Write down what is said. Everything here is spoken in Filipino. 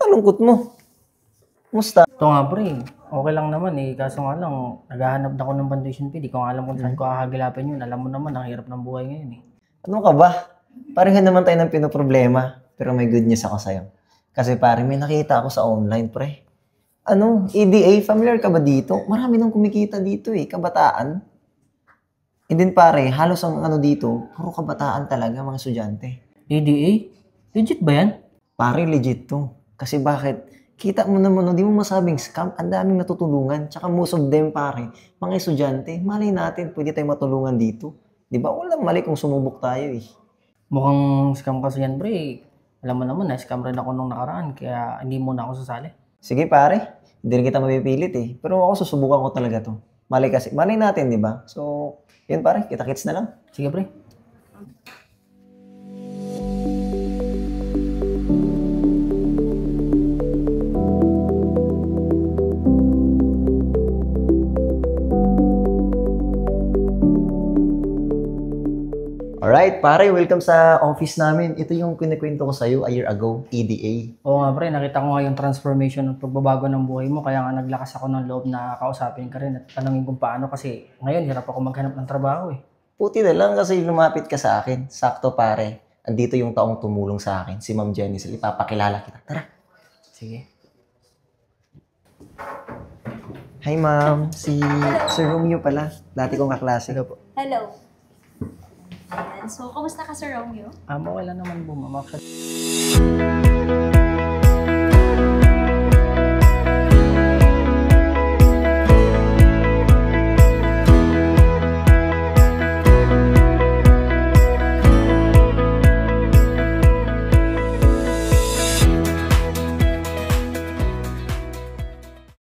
Talungkot mo. Musta? Ito nga pre, okay lang naman eh. Kaso nga lang, naghahanap na ako ng foundation fee. Di ko nga alam kung saan ko kakagilapin yun. Alam mo naman, ang hirap ng buhay ngayon eh. Ano ka ba? Parehan naman tayo ng pinoproblema. Pero may good news ako sa'yo. Kasi pare, may nakita ako sa online, pre. EDA, familiar ka ba dito? Marami nang kumikita dito eh, kabataan. And then pare, halos ang dito, puro kabataan talaga, mga estudyante. ADA? Legit ba yan? Pare, legit to. Kasi bakit? Kita mo naman, di mo masabing scam, ang daming natutulungan. Tsaka most of them, pare, mga estudyante, malay natin, pwede tayong matulungan dito. Di ba? Walang mali kung sumubok tayo eh. Mukhang scam kasi yan pre. Alam mo naman, na-scam rin ako nung nakaraan. Kaya hindi muna ako sasali. Sige pare, hindi rin kita mapipilit eh. Pero ako susubukan ko talaga to. Malay natin, di ba? So, yun pare, kita-kits na lang. Sige pre. Alright, pare, welcome sa office namin. Ito yung kinikwento ko sa'yo a year ago, EDA. Oo nga pre, nakita ko nga yung transformation ng pagbabago ng buhay mo. Kaya nga naglakas ako ng loob na kausapin ka rin at tanungin kung paano kasi ngayon hirap ako maghanap ng trabaho eh. Puti na lang kasi lumapit ka sa akin. Sakto pare, andito yung taong tumulong sa akin, si Ma'am Jenny. Ipapakilala kita. Tara. Sige. Hi ma'am, si Sir Romeo pala. Dati kong kaklase. Hello po. Hello. Ayan. So, kamusta ka, Sir Romeo? Okay lang naman po ma'am. Actually,